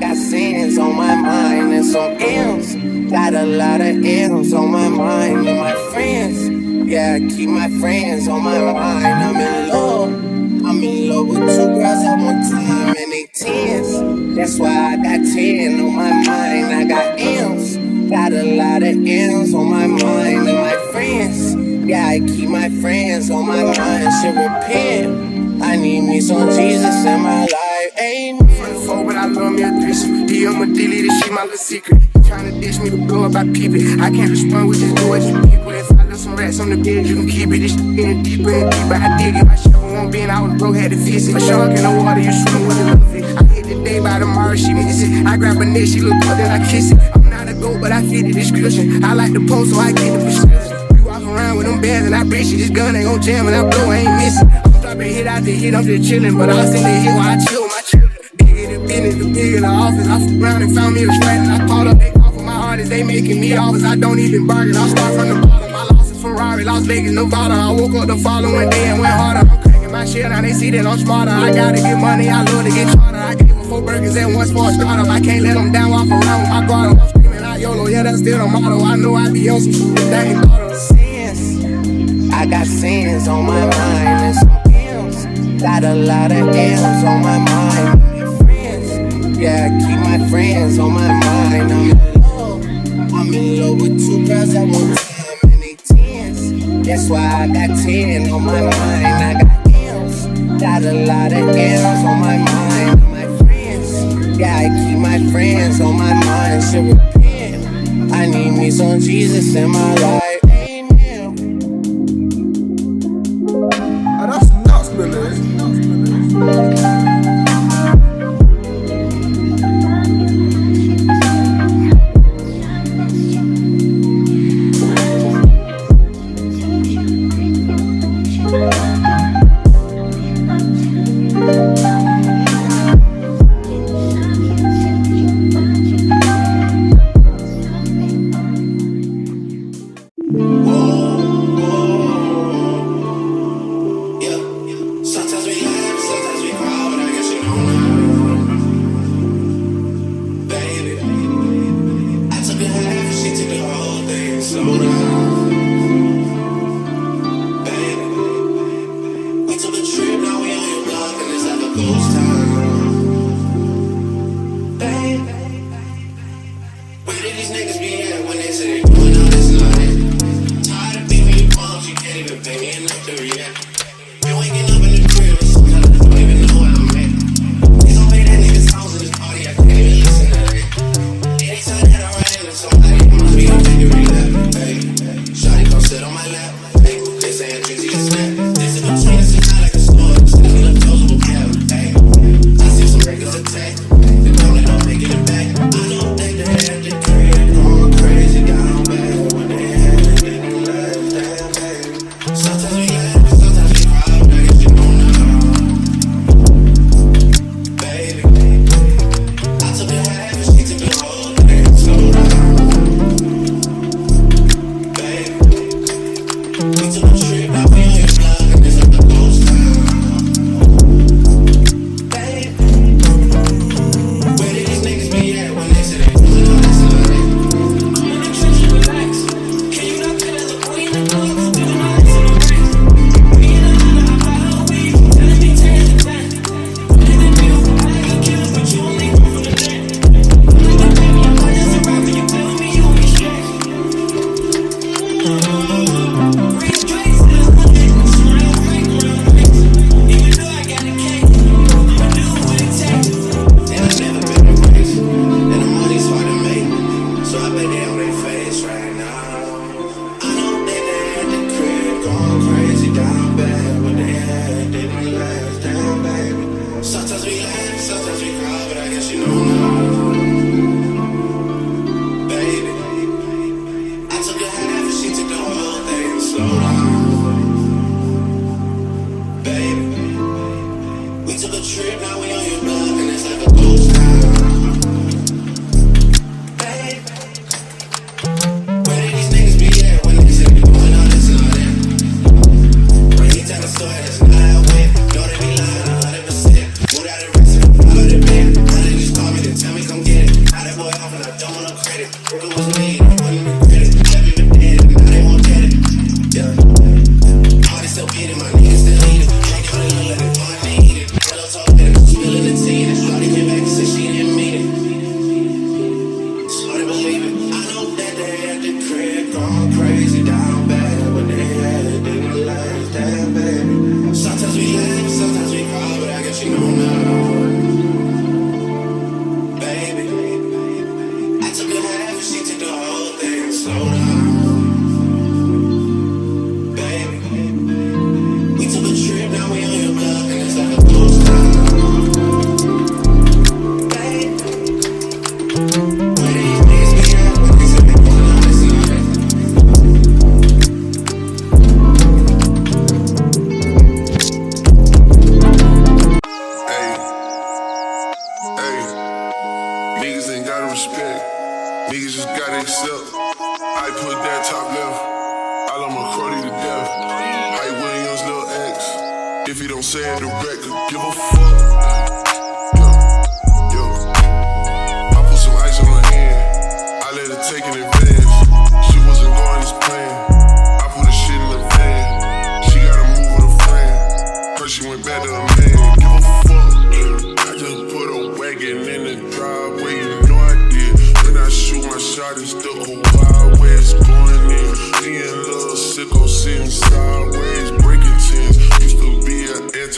got sins on my mind and some M's. Got a lot of M's on my mind and my friends. Yeah, I keep my friends on my mind. I'm in love with two girls at one time and they tens. That's why I got 10 on my mind. I got M's. Got a lot of M's on my mind and my friends. Yeah, I keep my friends on my mind. Should repent. I need me some Jesus in my life. Amen. For the four, but I love me a threesome. I'ma delete this shit, my little secret. Tryna dish me to blow up, I peep it. I can't respond, we just do it to people. If I left some rats on the bed, you can keep it. This shit getting deeper and deeper, I dig it. My shovel won't bend, I was broke, had to fix it. A shark in the water, you swim with a little fish. I hit the day by tomorrow, she miss it. I grab her neck, she look good, then I kiss it. I'm not a goat, but I fit the description. I like the post, so I get the prescription. We walk around with them bands and I bitch it. This gun ain't gon' jam and I blow, I ain't missing. I'm dropping hit after hit, I'm just chillin', but I'll send the hit while I chill with my children. Business, the big in the office. I fucked around and found me a shred and I called up. They call for my artists, they making me offers. I don't even bargain. I'll start from the bottom. My loss is Ferrari, Las Vegas, Nevada. I woke up the following day and went harder. I'm cracking my shit, now they see that I'm smarter. I gotta get money, I love to get charter. I gave them 4 burgers and 1 small startup. I can't let them down, walk around with my guard up. I'm screaming out YOLO, yeah, that's still the motto. I know I be on some shit that they ain't thought of. Sins, I got sins on my mind and some M's. Got a lot of M's on my mind. Yeah, I keep my friends on my mind. I'm in love with two girls at one time and they tens. That's why I got 10 on my mind. I got M's. Got a lot of M's on my mind and my friends. Yeah, I keep my friends on my mind. Should repent. I need me some Jesus in my life. Amen. Oh, that's some nuts, Billy.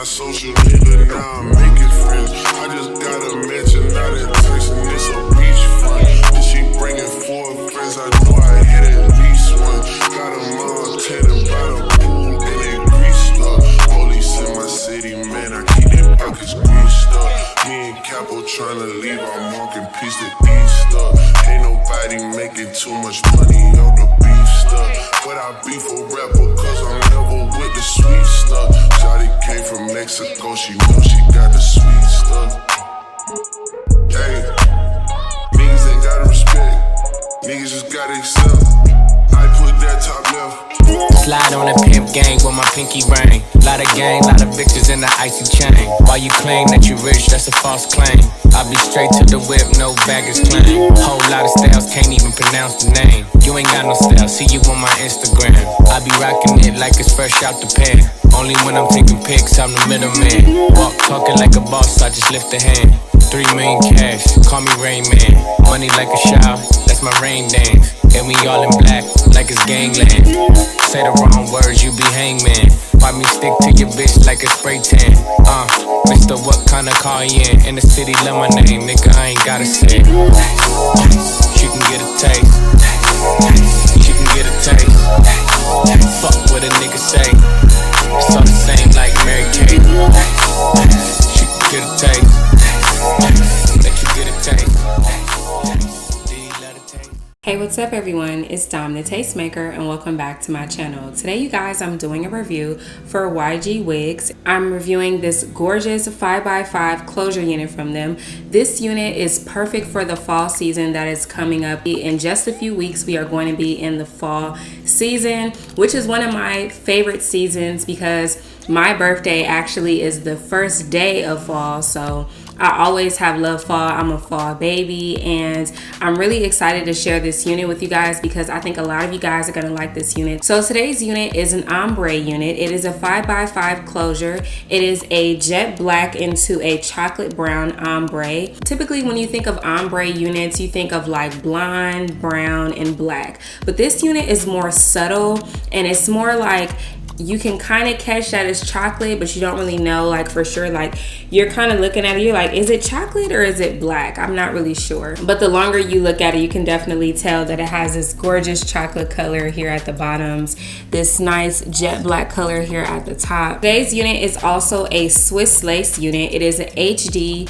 Social nigga, now I'm making friends. I just got a mansion out in Texas, it's a beachfront. Then she bringing 4 friends, I know I hit at least one. Got a mom tanning by the pool, and they greased up. Police in my city, man, I keep their pockets greased up. Me and Capo tryna leave, I'm walking piece to east up. Ain't nobody making too much money on the beef stuff. But I beef a rapper, cause I'm never with the sweet stuff. Shawty came from Mexico, she know she got the sweet stuff. Hey, niggas ain't gotta respect, niggas just gotta accept. I put that top left. Slide on a pimp gang with my pinky ring. Lot of gang, lot of bitches in the icy chain. While you claim that you rich, that's a false claim. I be straight to the whip, no baggage claim. Whole lot of styles, can't even pronounce the name. You ain't got no style, see you on my Instagram. I be rocking it like it's fresh out the pan. Only when I'm taking pics, I'm the middleman. Walk talking like a boss, I just lift a hand. 3 million cash, call me Rain Man. Money like a shower, that's my rain dance. And we all in black, like it's gangland. Say the wrong words, you be hangman. Why me stick to your bitch like a spray tan? Mister, what kind of car you in? In the city, love my name, nigga, I ain't gotta say it. She can get a taste. She can get a taste. Fuck what a nigga say. It's all the same like Mary Kate. She can get a taste. Let you get a taste. Hey, what's up everyone? It's Dom the Tastemaker and welcome back to my channel. Today you guys, I'm doing a review for YGwigs. I'm reviewing this gorgeous 5x5 closure unit from them. This unit is perfect for the fall season that is coming up. In just a few weeks we are going to be in the fall season, which is one of my favorite seasons because my birthday actually is the first day of fall, so I always have loved fall. I'm a fall baby and I'm really excited to share this unit with you guys because I think a lot of you guys are gonna like this unit. So today's unit is an ombre unit. It is a 5x5 closure. It is a jet black into a chocolate brown ombre. Typically when you think of ombre units, you think of like blonde, brown, and black. But this unit is more subtle and it's more like you can kind of catch that it's chocolate, but you don't really know like for sure. Like you're kind of looking at it, you're like, is it chocolate or is it black? I'm not really sure. But the longer you look at it, you can definitely tell that it has this gorgeous chocolate color here at the bottoms, this nice jet black color here at the top. Today's unit is also a Swiss lace unit. It is an HD.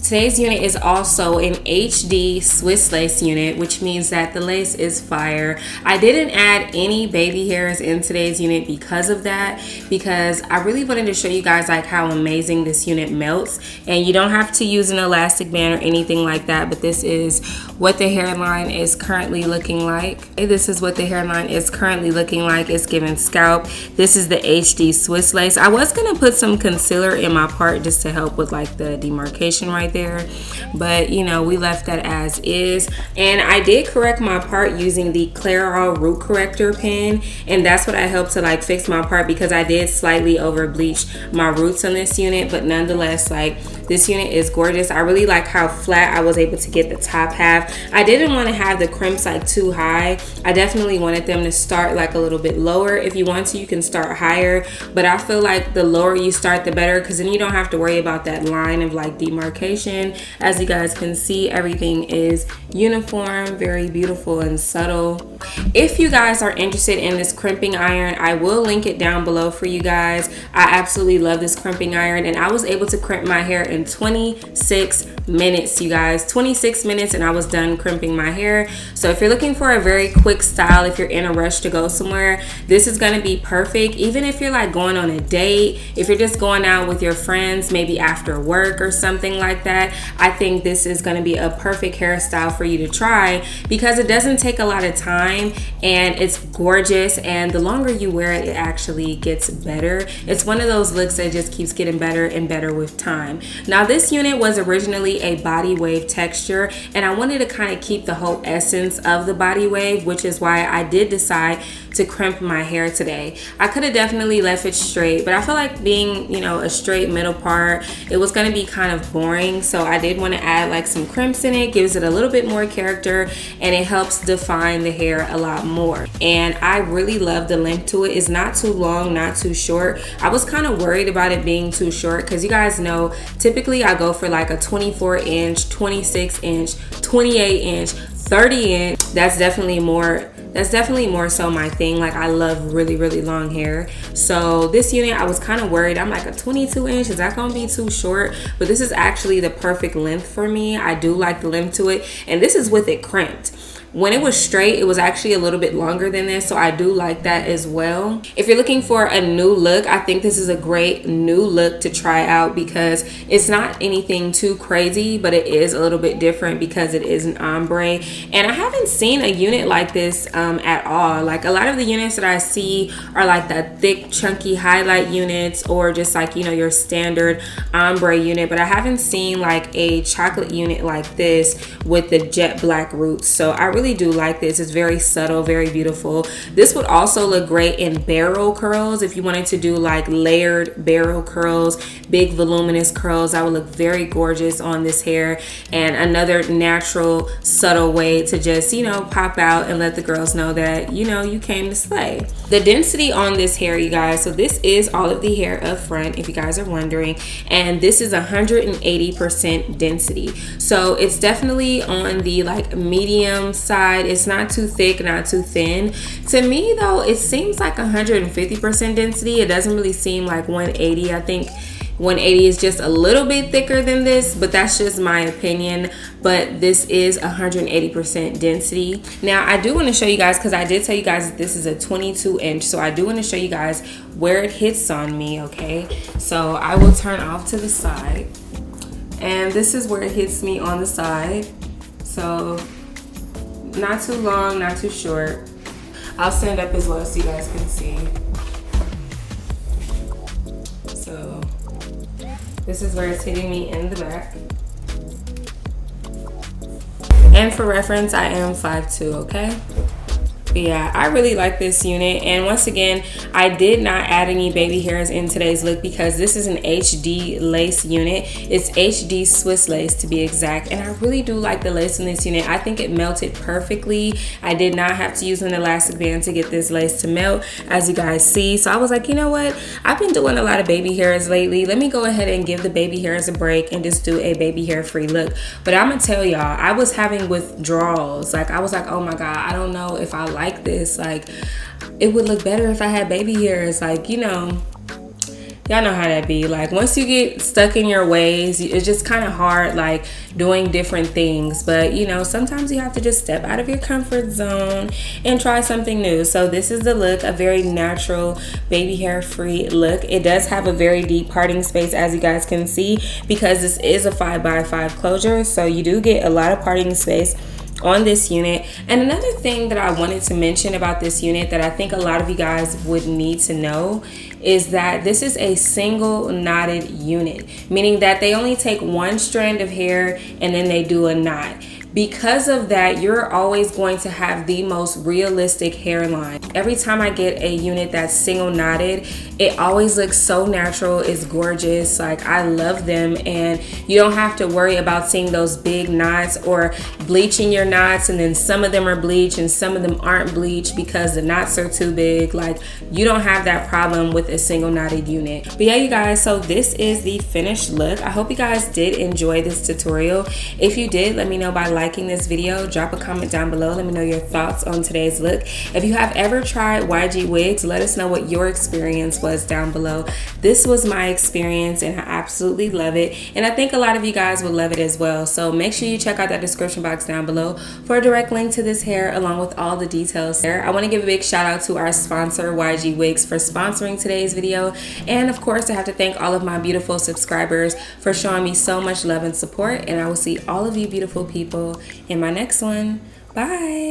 Today's unit is also an HD Swiss lace unit, which means that the lace is fire. I didn't add any baby hairs in today's unit because of that, because I really wanted to show you guys like how amazing this unit melts. And you don't have to use an elastic band or anything like that, but this is what the hairline is currently looking like. This is what the hairline is currently looking like. It's giving scalp. This is the HD Swiss lace. I was gonna put some concealer in my part just to help with like the demarcation right there. there, but you know, we left that as is. And I did correct my part using the Clairol root corrector pen, and that's what I helped to like fix my part, because I did slightly over bleach my roots on this unit. But nonetheless, like, this unit is gorgeous. I really like how flat I was able to get the top half. I didn't want to have the crimps like too high. I definitely wanted them to start like a little bit lower. If you want to, you can start higher, but I feel like the lower you start, the better, because then you don't have to worry about that line of like demarcation. As you guys can see, everything is uniform, very beautiful and subtle. If you guys are interested in this crimping iron, I will link it down below for you guys. I absolutely love this crimping iron, and I was able to crimp my hair in 26 minutes, you guys. 26 minutes and I was done crimping my hair. So if you're looking for a very quick style, if you're in a rush to go somewhere, this is going to be perfect. Even if you're like going on a date, if you're just going out with your friends, maybe after work or something like that, I think this is going to be a perfect hairstyle for you to try, because it doesn't take a lot of time and it's gorgeous, and the longer you wear it, it actually gets better. It's one of those looks that just keeps getting better and better with time. Now, this unit was originally a body wave texture, and I wanted to kind of keep the whole essence of the body wave, which is why I did decide to crimp my hair today. I could have definitely left it straight, but I feel like being, you know, a straight middle part, it was going to be kind of boring. So I did want to add like some crimps in it, gives it a little bit more character, and it helps define the hair a lot more. And I really love the length to it. It's not too long, not too short. I was kind of worried about it being too short, because you guys know typically I go for like a 24 inch, 26 inch, 28 inch, 30 inch. That's definitely more so my thing. Like, I love really long hair. So this unit, I was kind of worried. I'm like, a 22 inch, is that gonna be too short? But this is actually the perfect length for me. I do like the length to it, and this is with it crimped. When it was straight, it was actually a little bit longer than this, so I do like that as well. If you're looking for a new look, I think this is a great new look to try out, because it's not anything too crazy, but it is a little bit different because it is an ombre. And I haven't seen a unit like this at all. Like, a lot of the units that I see are like that thick, chunky highlight units, or just like, you know, your standard ombre unit, but I haven't seen like a chocolate unit like this with the jet black roots. So I really do like this. It's very subtle, very beautiful. This would also look great in barrel curls. If you wanted to do like layered barrel curls, big voluminous curls, that would look very gorgeous on this hair, and another natural, subtle way to just, you know, pop out and let the girls know that, you know, you came to slay. The density on this hair, you guys, so this is all of the hair up front, if you guys are wondering, and this is 180% density. So it's definitely on the like medium side. It's not too thick, not too thin. To me though, it seems like 150% density. It doesn't really seem like 180. I think 180 is just a little bit thicker than this, but that's just my opinion. But this is 180% density. Now, I do want to show you guys, because I did tell you guys that this is a 22 inch, so I do want to show you guys where it hits on me. Okay, so I will turn off to the side, and this is where it hits me on the side. So not too long, not too short. I'll stand up as well so you guys can see. So this is where it's hitting me in the back. And for reference, I am 5'2", okay? But yeah, I really like this unit. And once again, I did not add any baby hairs in today's look, because this is an HD lace unit. It's HD Swiss lace to be exact, and I really do like the lace in this unit. I think it melted perfectly. I did not have to use an elastic band to get this lace to melt, as you guys see. So I was like, you know what, I've been doing a lot of baby hairs lately. Let me go ahead and give the baby hairs a break and just do a baby hair free look. But I'm gonna tell y'all, I was having withdrawals. Like, I was like, oh my god, I don't know if I like this. Like, it would look better if I had baby hairs. Like, you know, y'all know how that be. Like, once you get stuck in your ways, it's just kind of hard, like, doing different things. But, you know, sometimes you have to just step out of your comfort zone and try something new. So this is the look, a very natural baby hair free look. It does have a very deep parting space, as you guys can see, because this is a 5x5 closure. So you do get a lot of parting space on this unit. And another thing that I wanted to mention about this unit that I think a lot of you guys would need to know is that this is a single knotted unit, meaning that they only take one strand of hair and then they do a knot. Because of that, you're always going to have the most realistic hairline. Every time I get a unit that's single knotted, it always looks so natural. It's gorgeous. Like, I love them, and you don't have to worry about seeing those big knots or bleaching your knots, and then some of them are bleached and some of them aren't bleached because the knots are too big. Like, you don't have that problem with a single knotted unit. But yeah, you guys, so this is the finished look. I hope you guys did enjoy this tutorial. If you did, let me know by liking this video. Drop a comment down below. Let me know your thoughts on today's look. If you have ever tried YGwigs, let us know what your experience was down below. This was my experience and I absolutely love it, and I think a lot of you guys will love it as well. So make sure you check out that description box down below for a direct link to this hair along with all the details there. I want to give a big shout out to our sponsor YGwigs for sponsoring today's video, and of course I have to thank all of my beautiful subscribers for showing me so much love and support, and I will see all of you beautiful people in my next one. Bye.